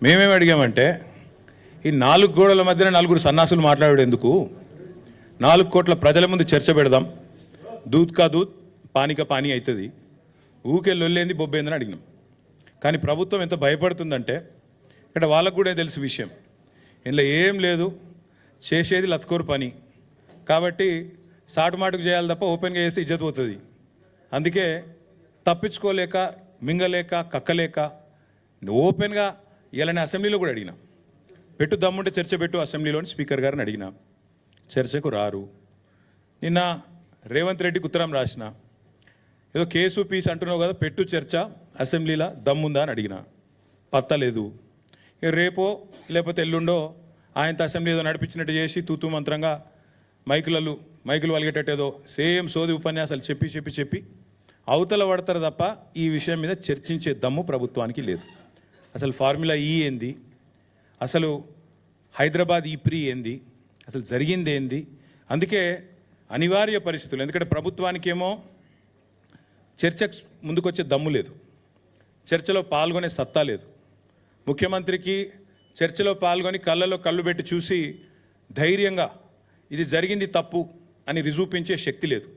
మేమేమి అడిగామంటే ఈ 4 గోడల మధ్యన 4 సన్నాసులు మాట్లాడేందుకు 4 కోట్ల ప్రజల ముందు చర్చ పెడదాం, దూద్ కా దూద్ పానీ కా పానీ అవుతుంది, ఊకే లొల్లేంది బొబ్బేందని అడిగినాం. కానీ ప్రభుత్వం ఎంత భయపడుతుందంటే ఇక్కడ వాళ్ళకు కూడా తెలుసు విషయం, ఇందులో ఏం లేదు, చేసేది లత్కోరు పని కాబట్టి సాటుమాటుకు చేయాలి తప్ప ఓపెన్గా చేస్తే ఇజ్జత్ పోతుంది. అందుకే తప్పించుకోలేక మింగలేక కక్కలేక ఓపెన్గా ఇలానే అసెంబ్లీలో కూడా అడిగినా, పెట్టు దమ్ముంటే చర్చ పెట్టు అసెంబ్లీలోని స్పీకర్ గారిని అడిగినా, చర్చకు రారు. నిన్న రేవంత్ రెడ్డికి ఉత్తరం రాసిన, ఏదో కేసు పీస్ అంటున్నావు కదా, పెట్టు చర్చ అసెంబ్లీలో దమ్ముందా అని అడిగిన, పత్తలేదు. రేపో లేకపోతే ఎల్లుండో ఆయనతో అసెంబ్లీ ఏదో నడిపించినట్టు చేసి తూతూ మంత్రంగా మైకులు వలిగేటట్టేదో సేమ్ సోది ఉపన్యాసాలు చెప్పి అవతల పడతారు తప్ప ఈ విషయం మీద చర్చించే దమ్ము ప్రభుత్వానికి లేదు. అసలు ఫార్ములా ఈ ఏంది, అసలు హైదరాబాద్ ఈ ప్రీ ఏంది, అసలు జరిగింది ఏంది. అందుకే అనివార్య పరిస్థితులు, ఎందుకంటే ప్రభుత్వానికేమో చర్చకు ముందుకొచ్చే దమ్ము లేదు, చర్చలో పాల్గొనే సత్తా లేదు. ముఖ్యమంత్రికి చర్చలో పాల్గొని కళ్ళలో కళ్ళు పెట్టి చూసి ధైర్యంగా ఇది జరిగింది తప్పు అని రుజువుపించే శక్తి లేదు.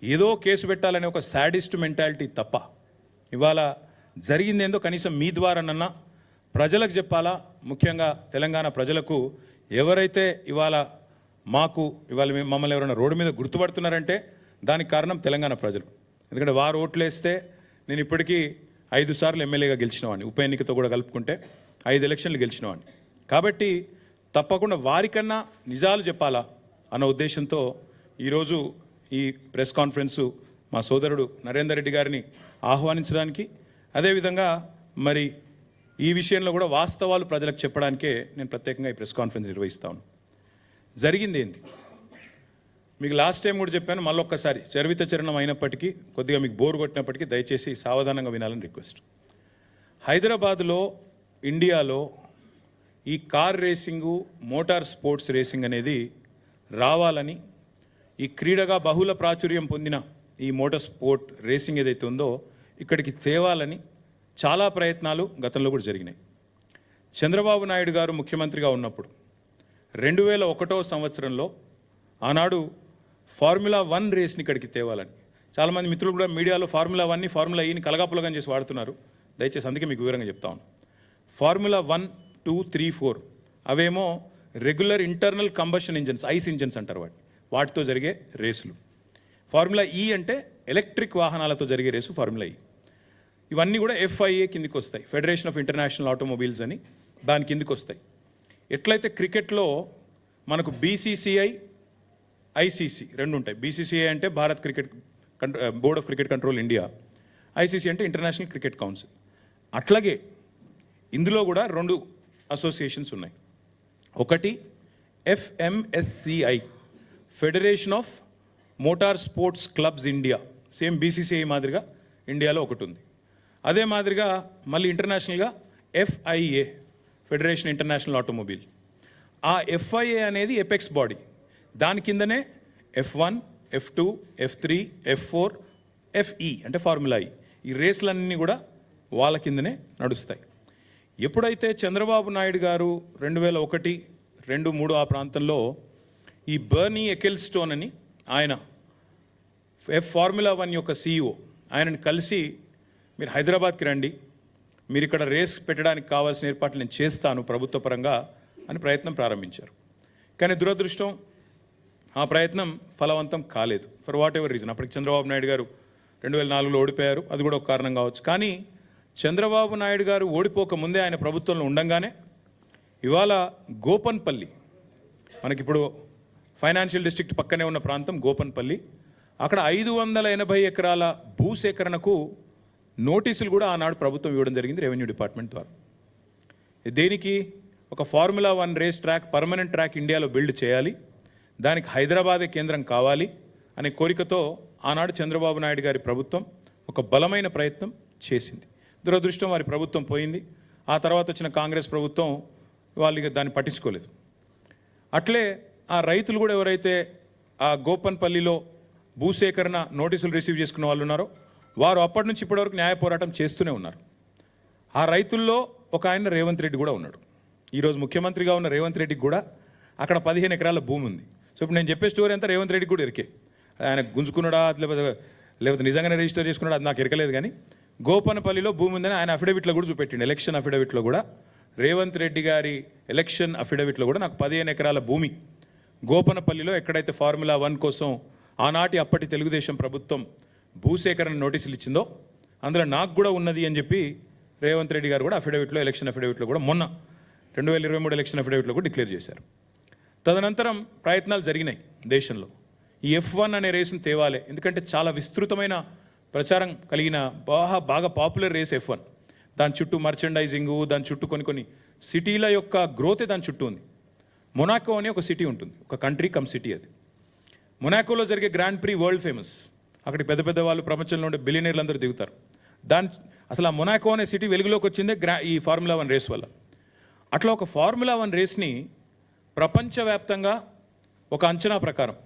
ఏదో కేసు పెట్టాలనే ఒక సాడిస్ట్ మెంటాలిటీ తప్ప ఇవాళ జరిగిందేందో కనీసం మీ ద్వారానన్నా ప్రజలకు చెప్పాలా. ముఖ్యంగా తెలంగాణ ప్రజలకు ఎవరైతే ఇవాళ మమ్మల్ని ఎవరైనా రోడ్డు మీద గుర్తుపడుతున్నారంటే దానికి కారణం తెలంగాణ ప్రజలు. ఎందుకంటే వారు ఓట్లేస్తే నేను ఇప్పటికీ 5 సార్లు ఎమ్మెల్యేగా గెలిచినవాడిని, ఉప ఎన్నికతో కూడా కలుపుకుంటే 5 ఎలక్షన్లు గెలిచినవాడిని. కాబట్టి తప్పకుండా వారికన్నా నిజాలు చెప్పాలా అన్న ఉద్దేశంతో ఈరోజు ఈ ప్రెస్ కాన్ఫరెన్సు మా సోదరుడు నరేందర్ రెడ్డి గారిని ఆహ్వానించడానికి, అదేవిధంగా మరి ఈ విషయంలో కూడా వాస్తవాలు ప్రజలకు చెప్పడానికే నేను ప్రత్యేకంగా ఈ ప్రెస్ కాన్ఫరెన్స్ నిర్వహిస్తాను. జరిగింది ఏంటి మీకు లాస్ట్ టైం కూడా చెప్పాను, మళ్ళొక్కసారి చరివిత చరణం అయినప్పటికీ కొద్దిగా మీకు బోర్ కొట్టినప్పటికీ దయచేసి సావధానంగా వినాలని రిక్వెస్ట్. హైదరాబాదులో ఇండియాలో ఈ car racing, motor sports racing అనేది రావాలని, ఈ క్రీడగా బహుళ ప్రాచుర్యం పొందిన ఈ మోటార్ స్పోర్ట్ రేసింగ్ ఏదైతే ఉందో ఇక్కడికి తేవాలని చాలా ప్రయత్నాలు గతంలో కూడా జరిగినాయి. చంద్రబాబు నాయుడు గారు ముఖ్యమంత్రిగా ఉన్నప్పుడు 2001వ సంవత్సరంలో ఆనాడు ఫార్ములా 1 రేస్ని ఇక్కడికి తేవాలని చాలామంది మిత్రులు కూడా మీడియాలో ఫార్ములా 1ని ఫార్ములా ఈని కలగాపులగం చేసి వాడుతున్నారు. దయచేసి అందుకే మీకు వివరంగా చెప్తా ఉన్నాను. ఫార్ములా 1, 2, 3, 4 అవేమో regular internal combustion engines, ice engines అంటారు వాటితో జరిగే రేసులు. ఫార్ములా ఈ అంటే ఎలక్ట్రిక్ వాహనాలతో జరిగే రేసు ఫార్ములా ఈ. ఇవన్నీ కూడా FIA కిందికి వస్తాయి, ఫెడరేషన్ ఆఫ్ ఇంటర్నేషనల్ ఆటోమొబైల్స్ అని, దాని కిందికి వస్తాయి. ఎట్లయితే క్రికెట్లో మనకు BCCI, ICC రెండు ఉంటాయి. BCCI అంటే Bharat cricket board of cricket control India, ICC అంటే ఇంటర్నేషనల్ క్రికెట్ కౌన్సిల్. అట్లాగే ఇందులో కూడా 2 అసోసియేషన్స్ ఉన్నాయి. ఒకటి FMSCI, federation of motor sports clubs India, same BCCI మాదిరిగా ఇండియాలో ఒకటి ఉంది. అదే మాదిరిగా మళ్ళీ ఇంటర్నేషనల్గా FIA, ఫెడరేషన్ ఇంటర్నేషనల్ ఆటోమొబైల్. ఆ FIA అనేది ఎపెక్స్ బాడీ, దాని కిందనే F1, F2, F3, F4, FE అంటే ఫార్ములా ఈ. ఈ రేసులన్నీ కూడా వాళ్ళ కిందనే నడుస్తాయి. ఎప్పుడైతే చంద్రబాబు నాయుడు గారు 2001, 2, 3 ఆ ప్రాంతంలో ఈ బర్నీ ఎకెల్స్టోన్ అని ఆయన ఫార్ములా 1 యొక్క CEO ఆయనని కలిసి మీరు హైదరాబాద్కి రండి, మీరు ఇక్కడ రేస్ పెట్టడానికి కావాల్సిన ఏర్పాట్లు నేను చేస్తాను ప్రభుత్వ పరంగా అని ప్రయత్నం ప్రారంభించారు. కానీ దురదృష్టం ఆ ప్రయత్నం ఫలవంతం కాలేదు, ఫర్ వాట్ ఎవర్ రీజన్. అప్పటికి చంద్రబాబు నాయుడు గారు 2004లో ఓడిపోయారు, అది కూడా ఒక కారణం కావచ్చు. కానీ చంద్రబాబు నాయుడు గారు ఓడిపోక ముందే ఆయన ప్రభుత్వంలో ఉండంగానే ఇవాళ గోపన్పల్లి, మనకిప్పుడు ఫైనాన్షియల్ డిస్ట్రిక్ట్ పక్కనే ఉన్న ప్రాంతం గోపన్పల్లి, అక్కడ 580 ఎకరాల భూసేకరణకు నోటీసులు కూడా ఆనాడు ప్రభుత్వం ఇవ్వడం జరిగింది రెవెన్యూ డిపార్ట్మెంట్ ద్వారా. దేనికి? ఒక formula 1 race track, permanent track ఇండియాలో బిల్డ్ చేయాలి, దానికి హైదరాబాదే కేంద్రం కావాలి అనే కోరికతో ఆనాడు చంద్రబాబు నాయుడు గారి ప్రభుత్వం ఒక బలమైన ప్రయత్నం చేసింది. దురదృష్టం వారి ప్రభుత్వం పోయింది. ఆ తర్వాత వచ్చిన కాంగ్రెస్ ప్రభుత్వం వాళ్ళు దాన్ని పట్టించుకోలేదు. అట్లే ఆ రైతులు కూడా ఎవరైతే ఆ గోపన్పల్లిలో భూసేకరణ నోటీసులు రిసీవ్ చేసుకున్న వాళ్ళు ఉన్నారో వారు అప్పటి నుంచి ఇప్పటివరకు న్యాయ పోరాటం చేస్తూనే ఉన్నారు. ఆ రైతుల్లో ఒక ఆయన రేవంత్ రెడ్డి కూడా ఉన్నాడు. ఈరోజు ముఖ్యమంత్రిగా ఉన్న రేవంత్ రెడ్డికి కూడా అక్కడ 15 ఎకరాల భూమి ఉంది. సో ఇప్పుడు నేను చెప్పే స్టోరీ అంతా రేవంత్ రెడ్డికి కూడా ఎరికే. ఆయన గుంజుకున్నాడా లేకపోతే నిజంగానే రిజిస్టర్ చేసుకున్నాడా అది నాకు ఎరకలేదు. కానీ గోపనపల్లిలో భూమి ఉందని ఆయన అఫిడవిట్లో కూడా చూపెట్టిండు. ఎలక్షన్ అఫిడవిట్లో కూడా రేవంత్ రెడ్డి గారి ఎలక్షన్ అఫిడవిట్లో కూడా నాకు 15 ఎకరాల భూమి గోపనపల్లిలో ఎక్కడైతే ఫార్ములా 1 కోసం ఆనాటి అప్పటి తెలుగుదేశం ప్రభుత్వం భూసేకరణ నోటీసులు ఇచ్చిందో అందులో నాకు కూడా ఉన్నది అని చెప్పి రేవంత్ రెడ్డి గారు కూడా అఫిడవిట్లో ఎలక్షన్ అఫిడవిట్లో కూడా మొన్న 2023 ఎలక్షన్ అఫిడవిట్లో కూడా డిక్లేర్ చేశారు. తదనంతరం ప్రయత్నాలు జరిగినాయి దేశంలో. ఈ F1 అనే రేసును తేవాలి, ఎందుకంటే చాలా విస్తృతమైన ప్రచారం కలిగిన బాగా పాపులర్ రేస్ F1. దాని చుట్టూ మర్చెండైజింగు, దాని చుట్టూ కొన్ని సిటీల యొక్క గ్రోతే దాని చుట్టూ ఉంది. మొనాకో అని ఒక సిటీ ఉంటుంది, ఒక కంట్రీ కమ్ సిటీ. అది మొనాకోలో జరిగే గ్రాండ్ ప్రీ వరల్డ్ ఫేమస్. అక్కడికి పెద్ద పెద్ద వాళ్ళు ప్రపంచంలో ఉండే బిలియనీర్లు అందరూ దిగుతారు. అసలు ఆ మొనాకో అనే సిటీ వెలుగులోకి వచ్చిందే ఈ ఫార్ములా 1 రేస్ వల్ల. అట్లా ఒక ఫార్ములా 1 రేస్ని ప్రపంచవ్యాప్తంగా ఒక అంచనా ప్రకారం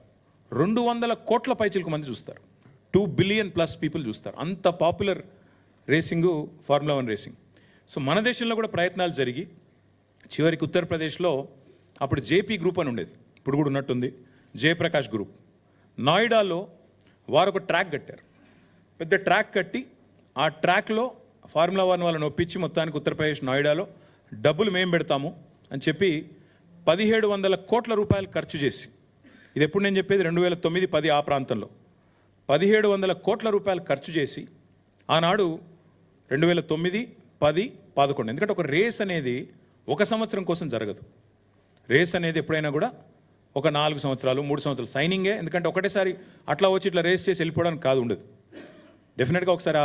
200 కోట్ల పైచిలకు మంది చూస్తారు. 2 బిలియన్ ప్లస్ పీపుల్ చూస్తారు. అంత popular racing formula 1 racing. So మన దేశంలో కూడా ప్రయత్నాలు జరిగి చివరికి ఉత్తరప్రదేశ్లో అప్పుడు జేపీ గ్రూప్ అని ఉండేది, ఇప్పుడు కూడా ఉన్నట్టుంది, జయప్రకాష్ గ్రూప్. నోయిడాలో వారు ఒక ట్రాక్ కట్టారు, పెద్ద ట్రాక్ కట్టి ఆ ట్రాక్లో ఫార్ములా 1 వాళ్ళని ఒప్పించి మొత్తానికి ఉత్తరప్రదేశ్ నోయిడాలో డబ్బులు మేము పెడతాము అని చెప్పి 1700 కోట్ల రూపాయలు ఖర్చు చేసి, ఇది ఎప్పుడు నేను చెప్పేది 2009-10 ఆ ప్రాంతంలో 1700 కోట్ల రూపాయలు ఖర్చు చేసి ఆనాడు 2009, 10, 11, ఎందుకంటే ఒక రేస్ అనేది 1 సంవత్సరం కోసం జరగదు. రేస్ అనేది ఎప్పుడైనా కూడా ఒక 4 సంవత్సరాలు 3 సంవత్సరాలు సైనింగే. ఎందుకంటే ఒకటేసారి అట్లా వచ్చి ఇట్లా రేస్ చేసి వెళ్ళిపోవడానికి కాదు, ఉండదు. డెఫినెట్గా ఒకసారి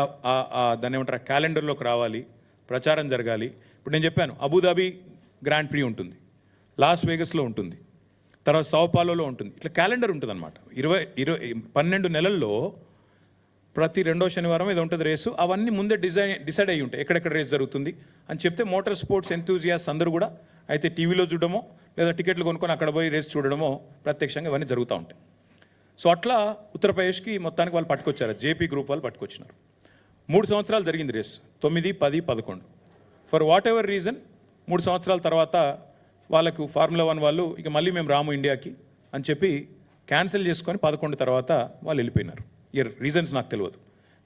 దాన్ని ఏమంటారు క్యాలెండర్లోకి రావాలి, ప్రచారం జరగాలి. ఇప్పుడు నేను చెప్పాను అబుదాబి గ్రాండ్ ప్రీ ఉంటుంది, లాస్ వేగస్లో ఉంటుంది, తర్వాత సౌపాలోలో ఉంటుంది. ఇట్లా క్యాలెండర్ ఉంటుంది అనమాట. 12 నెలల్లో ప్రతి 2వ శనివారం ఇది ఉంటుంది రేసు. అవన్నీ ముందే డిసైడ్ అయ్యి ఉంటాయి ఎక్కడెక్కడ రేస్ జరుగుతుంది అని చెప్తే మోటార్ స్పోర్ట్స్ ఎంతూజియాస్ అందరూ కూడా అయితే టీవీలో చూడడమో లేదా టికెట్లు కొనుక్కొని అక్కడ పోయి రేస్ చూడడమో ప్రత్యక్షంగా ఇవన్నీ జరుగుతూ ఉంటాయి. సో అట్లా ఉత్తరప్రదేశ్కి మొత్తానికి వాళ్ళు పట్టుకొచ్చారు, జేపీ గ్రూప్ వాళ్ళు పట్టుకొచ్చినారు. 3 సంవత్సరాలు జరిగింది race, 9, 10, 11. For whatever reason 3 సంవత్సరాల తర్వాత వాళ్ళకు ఫార్ములా 1 వాళ్ళు ఇక మళ్ళీ మేము రాము ఇండియాకి అని చెప్పి క్యాన్సిల్ చేసుకొని 11 తర్వాత వాళ్ళు వెళ్ళిపోయినారు. ఈ రీజన్స్ నాకు తెలియదు.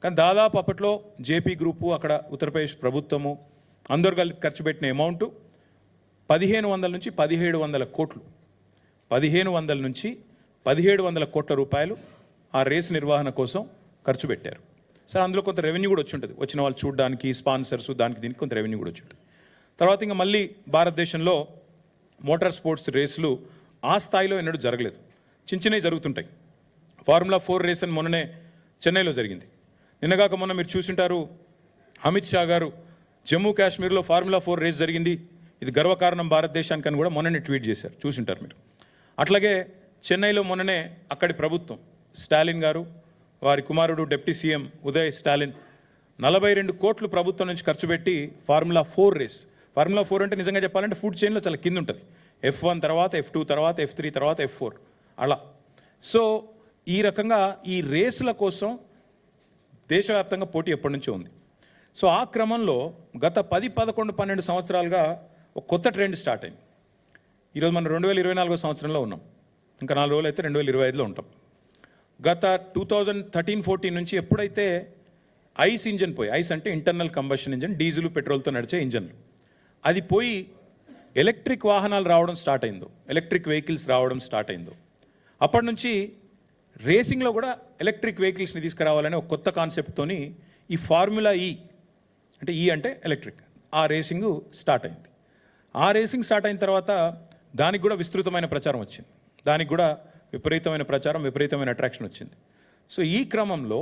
కానీ దాదాపు అప్పట్లో జేపీ గ్రూపు అక్కడ ఉత్తరప్రదేశ్ ప్రభుత్వము అందరు కలిసి ఖర్చు పెట్టిన అమౌంట్ 1500 నుంచి 1700 కోట్లు. 1500 నుంచి 1700 కోట్ల రూపాయలు ఆ రేస్ నిర్వహణ కోసం ఖర్చు పెట్టారు. సరే, అందులో కొంత రెవెన్యూ కూడా వచ్చి ఉంటుంది, వచ్చిన వాళ్ళు చూడడానికి, స్పాన్సర్స్, దానికి దీనికి కొంత రెవెన్యూ కూడా వచ్చి ఉంటుంది. తర్వాత ఇంకా మళ్ళీ భారతదేశంలో మోటార్ స్పోర్ట్స్ రేసులు ఆ స్థాయిలో ఎన్నడూ జరగలేదు, చిన్నవి జరుగుతుంటాయి. ఫార్ములా 4 రేస్ అని మొన్ననే చెన్నైలో జరిగింది. నిన్నగాక మొన్న మీరు చూసింటారు, అమిత్ షా గారు జమ్మూ కాశ్మీర్లో ఫార్ములా 4 రేస్ జరిగింది, ఇది గర్వకారణం భారతదేశానికి అని కూడా మొన్ననే ట్వీట్ చేశారు, చూసింటారు మీరు. అట్లాగే చెన్నైలో మొన్ననే అక్కడి ప్రభుత్వం స్టాలిన్ గారు, వారి కుమారుడు డిప్యూటీ సీఎం ఉదయ్ స్టాలిన్ 42 కోట్లు ప్రభుత్వం నుంచి ఖర్చు పెట్టి ఫార్ములా 4 రేస్. ఫార్ములా 4 అంటే నిజంగా చెప్పాలంటే ఫుడ్ చైన్లో చాలా కింద ఉంటుంది. F1 తర్వాత F2 తర్వాత F3 తర్వాత F4 అలా. సో ఈ రకంగా ఈ రేసుల కోసం దేశవ్యాప్తంగా పోటీ ఎప్పటి నుంచో ఉంది. సో ఆ క్రమంలో గత 10, 11, 12 సంవత్సరాలుగా ఒక కొత్త ట్రెండ్ స్టార్ట్ అయింది. ఈరోజు మనం 2024 సంవత్సరంలో ఉన్నాం, ఇంకా 4 రోజులు అయితే 2025లో ఉంటాం. గత 2013-14 నుంచి ఎప్పుడైతే ఐస్ ఇంజన్ పోయి, ఐస్ అంటే ఇంటర్నల్ కంబషన్ ఇంజన్, డీజిల్ పెట్రోల్తో నడిచే ఇంజన్లు, అది పోయి ఎలక్ట్రిక్ వాహనాలు రావడం స్టార్ట్ అయిందో, ఎలక్ట్రిక్ వెహికల్స్ రావడం స్టార్ట్ అయిందో, అప్పటి నుంచి రేసింగ్లో కూడా ఎలక్ట్రిక్ వెహికల్స్ని తీసుకురావాలనే ఒక కొత్త కాన్సెప్ట్తోని ఈ ఫార్ములా ఈ అంటే ఈ అంటే ఎలక్ట్రిక్, ఆ రేసింగ్ స్టార్ట్ అయింది. ఆ రేసింగ్ స్టార్ట్ అయిన తర్వాత దానికి కూడా విస్తృతమైన ప్రచారం వచ్చింది, దానికి కూడా విపరీతమైన ప్రచారం, విపరీతమైన అట్రాక్షన్ వచ్చింది. సో ఈ క్రమంలో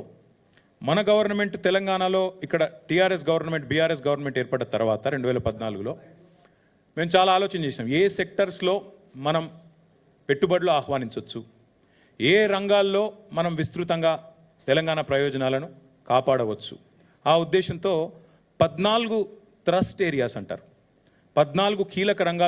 మన గవర్నమెంట్ తెలంగాణలో ఇక్కడ టీఆర్ఎస్ గవర్నమెంట్, బీఆర్ఎస్ గవర్నమెంట్ ఏర్పడిన తర్వాత 2014లో మేము చాలా ఆలోచన చేసినాం, ఏ సెక్టర్స్లో మనం పెట్టుబడులు ఆహ్వానించవచ్చు, ఏ రంగాల్లో మనం విస్తృతంగా తెలంగాణ ప్రయోజనాలను కాపాడవచ్చు. ఆ ఉద్దేశంతో 14 థ్రస్ట్ ఏరియాస్ అంటారు, 14 కీలక రంగాలు